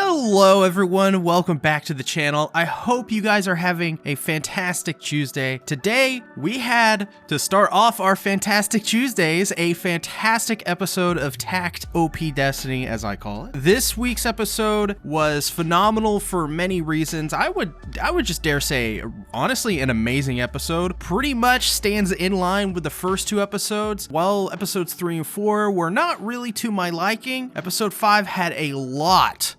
Hello everyone, welcome back to the channel. I hope you guys are having a fantastic Tuesday. Today, we had, to start off our fantastic Tuesdays, a fantastic episode of Takt Op.Destiny, as I call it. This week's episode was phenomenal for many reasons. I would just dare say, honestly, an amazing episode. Pretty much stands in line with the first two episodes. While episodes 3 and 4 were not really to my liking, episode 5 had a lot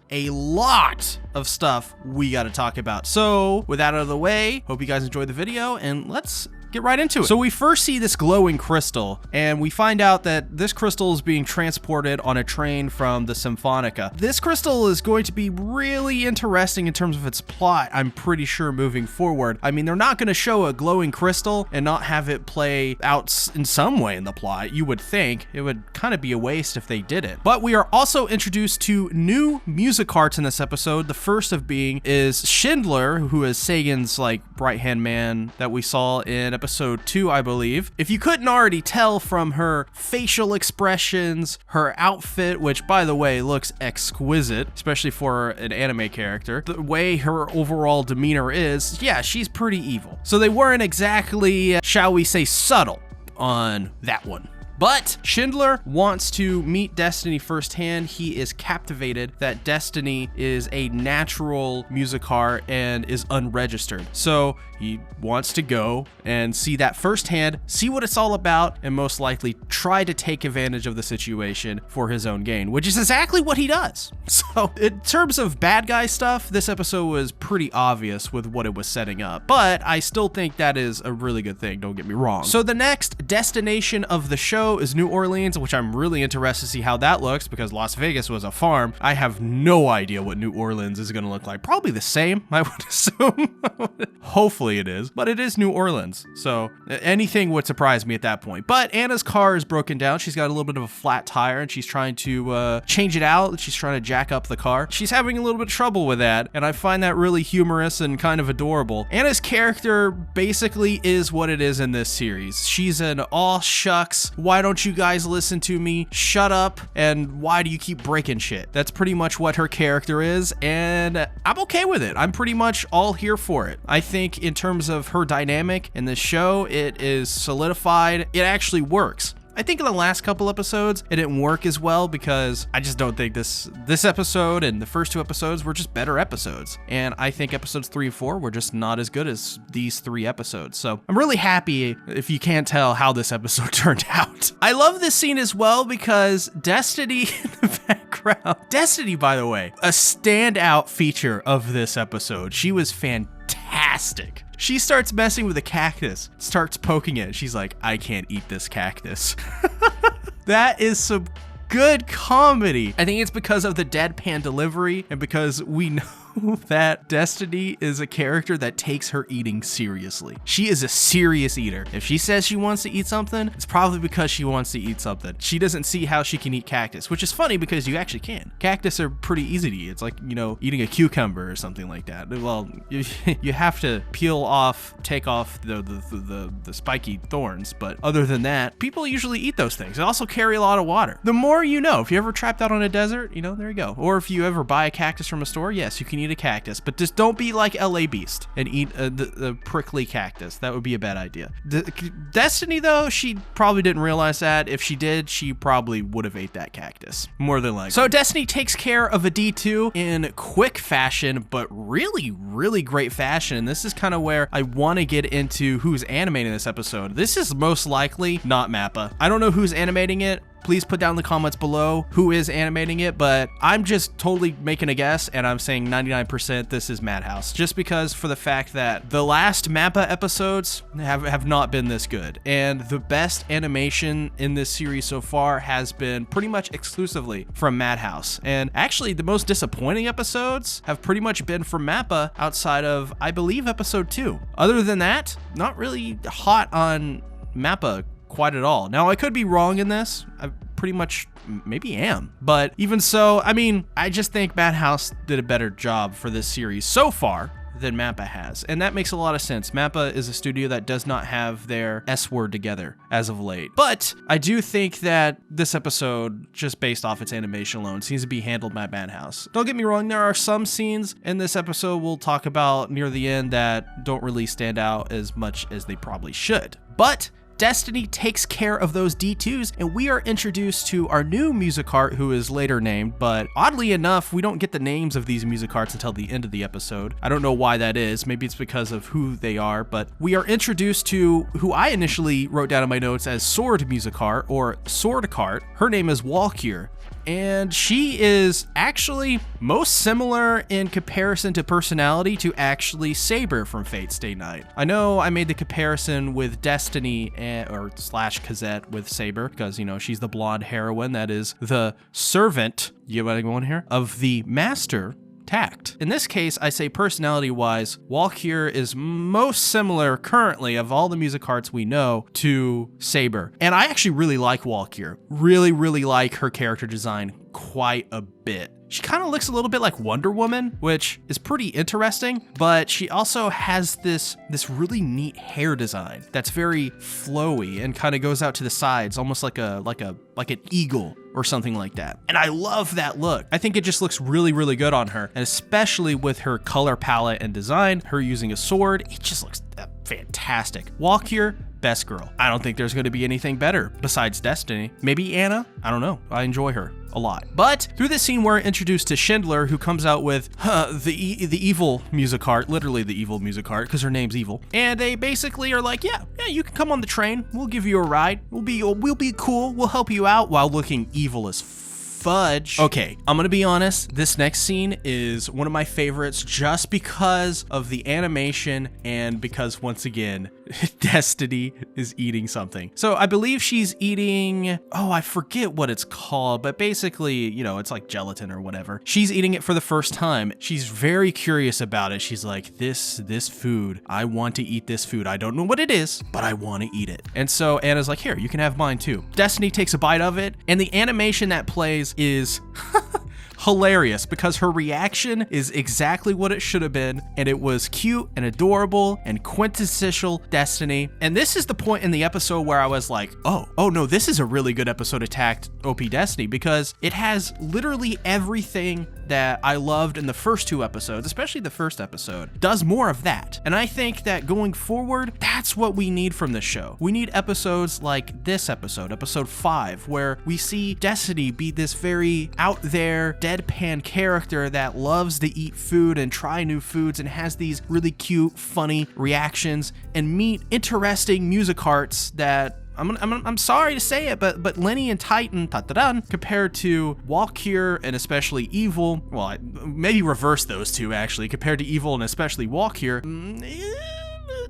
of stuff we got to talk about. So with that out of the way, hope you guys enjoyed the video and let's get right into it. So we first see this glowing crystal and we find out that this crystal is being transported on a train from the Symphonica. This crystal is going to be really interesting in terms of its plot, I'm pretty sure, moving forward. I mean, they're not going to show a glowing crystal and not have it play out in some way in the plot. You would think it would kind of be a waste if they did it. But we are also introduced to new music arts in this episode. The first of being is Schindler, who is Sagan's like right-hand man that we saw in episode 2, I believe. If you couldn't already tell from her facial expressions, her outfit, which by the way looks exquisite, especially for an anime character, the way her overall demeanor is, yeah, she's pretty evil. So they weren't exactly, shall we say, subtle on that one. But Schindler wants to meet Destiny firsthand. He is captivated that Destiny is a natural music art and is unregistered. So he wants to go and see that firsthand, see what it's all about, and most likely try to take advantage of the situation for his own gain, which is exactly what he does. So in terms of bad guy stuff, this episode was pretty obvious with what it was setting up, but I still think that is a really good thing, don't get me wrong. So the next destination of the show is New Orleans, which I'm really interested to see how that looks because Las Vegas was a farm. I have no idea what New Orleans is going to look like. Probably the same, I would assume. Hopefully it is, but it is New Orleans, so anything would surprise me at that point. But Anna's car is broken down. She's got a little bit of a flat tire and she's trying to change it out. She's trying to jack up the car. She's having a little bit of trouble with that, and I find that really humorous and kind of adorable. Anna's character basically is what it is in this series. She's an aw shucks, why don't you guys listen to me? Shut up, and why do you keep breaking shit? That's pretty much what her character is, and I'm okay with it. I'm pretty much all here for it. I think in terms of her dynamic in this show, it is solidified. It actually works. I think in the last couple episodes, it didn't work as well because I just don't think this episode and the first two episodes were just better episodes. And I think episodes 3 and 4 were just not as good as these 3 episodes. So I'm really happy, if you can't tell, how this episode turned out. I love this scene as well because Destiny in the background. Destiny, by the way, a standout feature of this episode. She was fantastic. She starts messing with the cactus, starts poking it. She's like, I can't eat this cactus. That is some good comedy. I think it's because of the deadpan delivery and because we know that Destiny is a character that takes her eating seriously. She is a serious eater. If she says she wants to eat something, it's probably because she wants to eat something. She doesn't see how she can eat cactus, which is funny because you actually can. Cactus are pretty easy to eat. It's like, you know, eating a cucumber or something like that. Well, you have to take off the spiky thorns, but other than that, people usually eat those things. They also carry a lot of water. The more you know. If you ever trapped out on a desert, you know, there you go. Or if you ever buy a cactus from a store, yes, you can eat a cactus, but just don't be like LA Beast and eat the prickly cactus. That would be a bad idea. Destiny, though, she probably didn't realize that. If she did, she probably would have ate that cactus, more than likely. So Destiny takes care of a D2 in quick fashion, but really, really great fashion. This is kind of where I want to get into who's animating this episode. This is most likely not MAPPA. I don't know who's animating it. Please put down in the comments below who is animating it, but I'm just totally making a guess and I'm saying 99% this is Madhouse, just because for the fact that the last MAPPA episodes have not been this good, and the best animation in this series so far has been pretty much exclusively from Madhouse. And actually the most disappointing episodes have pretty much been from MAPPA outside of, I believe, episode 2. Other than that, not really hot on MAPPA quite at all. Now, I could be wrong in this. I pretty much maybe am. But even so, I mean, I just think Madhouse did a better job for this series so far than MAPPA has. And that makes a lot of sense. MAPPA is a studio that does not have their S word together as of late. But I do think that this episode, just based off its animation alone, seems to be handled by Madhouse. Don't get me wrong, there are some scenes in this episode we'll talk about near the end that don't really stand out as much as they probably should. But Destiny takes care of those D2s, and we are introduced to our new music art, who is later named, but oddly enough, we don't get the names of these music arts until the end of the episode. I don't know why that is. Maybe it's because of who they are, but we are introduced to who I initially wrote down in my notes as Sword Music Art, or Sword Cart. Her name is Walkure, and she is actually most similar in comparison to personality to actually Saber from Fate Stay Night. I know I made the comparison with Destiny or slash Cosette with Saber because, you know, she's the blonde heroine that is the servant, you want to go on here, of the master Takt. In this case, I say personality-wise, Walkure is most similar currently of all the music arts we know to Saber. And I actually really like Walkure. Really like her character design quite a bit. She kind of looks a little bit like Wonder Woman, which is pretty interesting, but she also has this really neat hair design that's very flowy and kind of goes out to the sides, almost like an eagle or something like that. And I love that look. I think it just looks really good on her, and especially with her color palette and design, her using a sword, it just looks fantastic. Walkure, best girl. I don't think there's going to be anything better besides Destiny. Maybe Anna? I don't know. I enjoy her a lot. But through this scene, we're introduced to Schindler, who comes out with the evil music art, literally the evil music art, because her name's Evil. And they basically are like, yeah, you can come on the train. We'll give you a ride. We'll be cool. We'll help you out, while looking evil as fudge. Okay, I'm gonna be honest, this next scene is one of my favorites just because of the animation and because, once again, Destiny is eating something. So I believe she's eating, I forget what it's called, but basically, you know, it's like gelatin or whatever. She's eating it for the first time. She's very curious about it. She's like, this food, I want to eat this food. I don't know what it is, but I want to eat it. And so Anna's like, here, you can have mine too. Destiny takes a bite of it, and the animation that plays is hilarious because her reaction is exactly what it should have been, and it was cute and adorable and quintessential Destiny. And this is the point in the episode where I was like, oh no, this is a really good episode of Takt Op.Destiny because it has literally everything that I loved in the first two episodes, especially the first episode, does more of that. And I think that going forward, that's what we need from this show. We need episodes like this episode 5, where we see Destiny be this very out there, deadpan character that loves to eat food and try new foods and has these really cute, funny reactions, and meet interesting music arts that I'm sorry to say it, but Lenny and Titan, compared to Walkure and especially Evil, well, maybe reverse those two actually, compared to Evil and especially Walkure,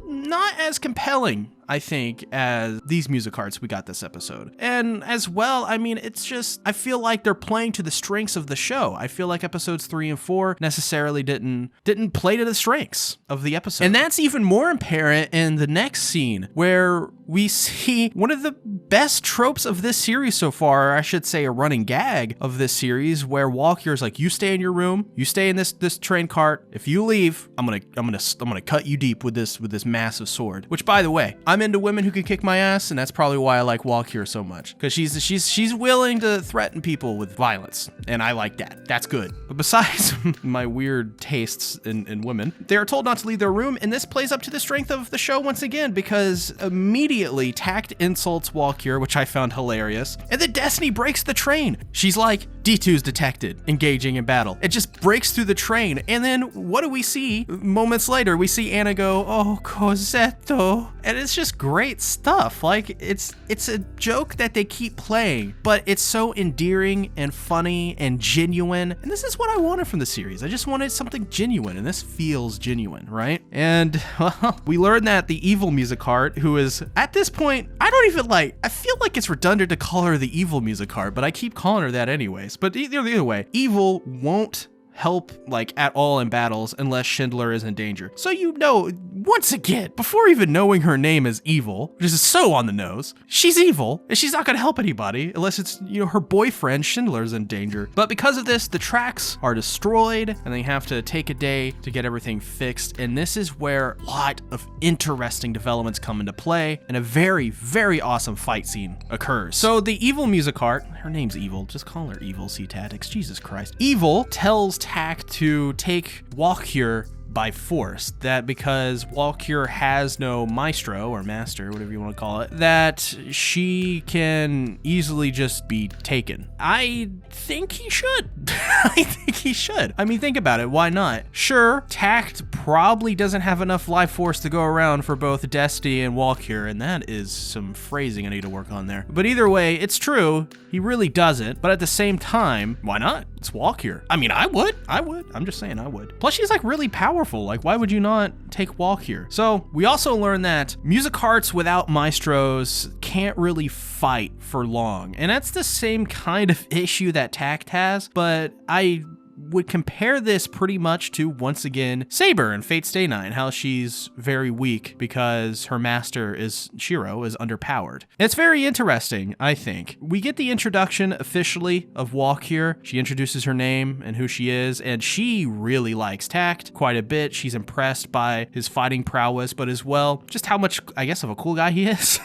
not as compelling, I think, as these music arts we got this episode. And as well, I mean, it's just, I feel like they're playing to the strengths of the show. I feel like episodes 3 and 4 necessarily didn't play to the strengths of the episode. And that's even more apparent in the next scene, where we see one of the best tropes of this series so far, or I should say a running gag of this series, where Walkure's like, you stay in your room, you stay in this train cart. If you leave, I'm gonna cut you deep with this massive sword. Which, by the way, I'm into women who can kick my ass, and that's probably why I like Walkure so much, because she's willing to threaten people with violence, and I like that. That's good. But besides my weird tastes in women, they are told not to leave their room, and this plays up to the strength of the show once again, because immediately Takt insults Walkure, which I found hilarious, and then Destiny breaks the train. She's like, D2's detected, engaging in battle. It just breaks through the train, and then what do we see? Moments later, we see Anna go, oh, Cosetto, and it's just great stuff. Like, it's a joke that they keep playing, but it's so endearing and funny and genuine, and this is what I wanted from the series. I just wanted something genuine, and this feels genuine, right? And, well, we learned that the evil music art, who is, at this point, I feel like it's redundant to call her the evil music art, but I keep calling her that anyways. But either way, Evil won't help like at all in battles unless Schindler is in danger. So, you know, once again, before even knowing her name is Evil, which is so on the nose, she's evil, and she's not gonna help anybody unless it's, her boyfriend Schindler's in danger. But because of this, the tracks are destroyed, and they have to take a day to get everything fixed, and this is where a lot of interesting developments come into play, and a very, very awesome fight scene occurs. So the Evil music art, her name's Evil, just call her Evil, SeaTactics, Jesus Christ. Evil tells Takt to take Walkure by force, that because Walkure has no maestro or master, whatever you want to call it, that she can easily just be taken. I think he should. I think he should. I mean, think about it. Why not? Sure, Takt probably doesn't have enough life force to go around for both Destiny and Walkure, and that is some phrasing I need to work on there. But either way, it's true. He really doesn't. But at the same time, why not? It's Walkure. I mean, I would. I'm just saying I would. Plus, she's like really powerful. Like, why would you not take Walkure? So we also learned that music hearts without maestros can't really fight for long. And that's the same kind of issue that Takt has, but I would compare this pretty much to, once again, Saber in Fate Stay Night, how she's very weak because her master is Shiro is underpowered. It's very interesting, I think. We get the introduction officially of Walkure. She introduces her name and who she is, and she really likes Takt quite a bit. She's impressed by his fighting prowess, but as well, just how much, I guess, of a cool guy he is.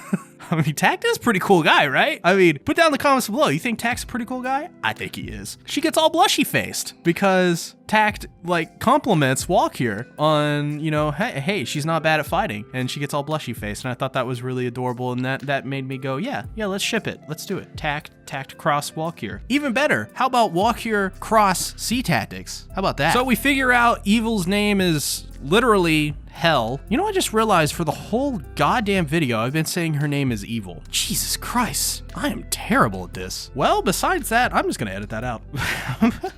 I mean, Takt is a pretty cool guy, right? I mean, put down in the comments below. You think Takt's a pretty cool guy? I think he is. She gets all blushy-faced because Takt, like, compliments Walkure on, hey, she's not bad at fighting. And she gets all blushy-faced. And I thought that was really adorable. And that made me go, yeah, let's ship it. Let's do it. Takt cross Walkure. Even better, how about Walkure cross SeaTactics? How about that? So we figure out Evil's name is literally Hell. I just realized for the whole goddamn video, I've been saying her name is Evil. Jesus Christ, I am terrible at this. Well, besides that, I'm just gonna edit that out.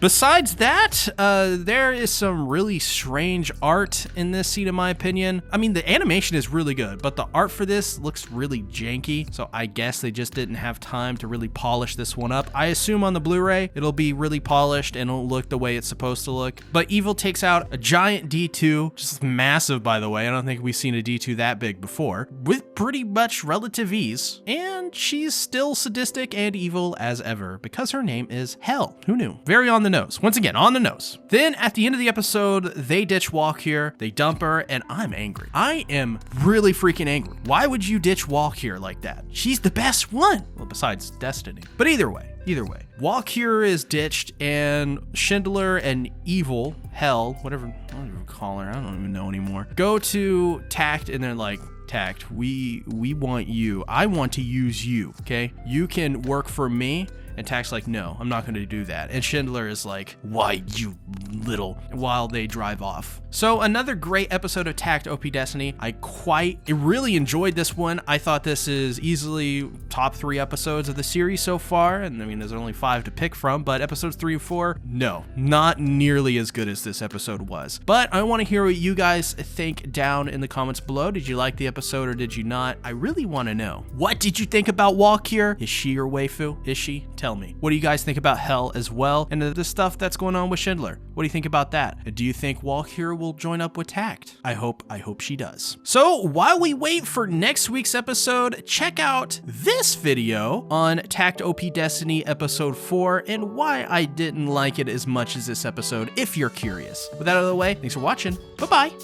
Besides that, there is some really strange art in this scene, in my opinion. I mean, the animation is really good, but the art for this looks really janky, so I guess they just didn't have time to really polish this one up. I assume on the Blu-ray, it'll be really polished and it'll look the way it's supposed to look. But Evil takes out a giant D2, just massive, by the way. I don't think we've seen a D2 that big before, with pretty much relative ease. And she's still sadistic and evil as ever because her name is Hell. Who knew? Very on the nose. Once again, on the nose. Then at the end of the episode, they ditch Walkure, they dump her, and I'm angry. I am really freaking angry. Why would you ditch Walkure like that? She's the best one. Well, besides Destiny. But either way, Walkure is ditched, and Schindler and Evil, Hell, whatever you call her, I don't even know anymore, go to Takt, and they're like, Takt, we want you. I want to use you, okay? You can work for me. And Takt's like, no, I'm not going to do that. And Schindler is like, why, you little, while they drive off. So another great episode of Takt Op.Destiny. I really enjoyed this one. I thought this is easily top 3 episodes of the series so far. And I mean, there's only 5 to pick from, but episodes 3 and 4, no, not nearly as good as this episode was. But I want to hear what you guys think down in the comments below. Did you like the episode or did you not? I really want to know. What did you think about Walkure? Is she your waifu? Is she? Tell me. What do you guys think about Hell as well? And the stuff that's going on with Schindler? What do you think about that? Do you think Walkure will join up with Takt? I hope she does. So while we wait for next week's episode, check out this video on Takt Op.Destiny episode 4 and why I didn't like it as much as this episode if you're curious. With that out of the way, thanks for watching. Bye-bye.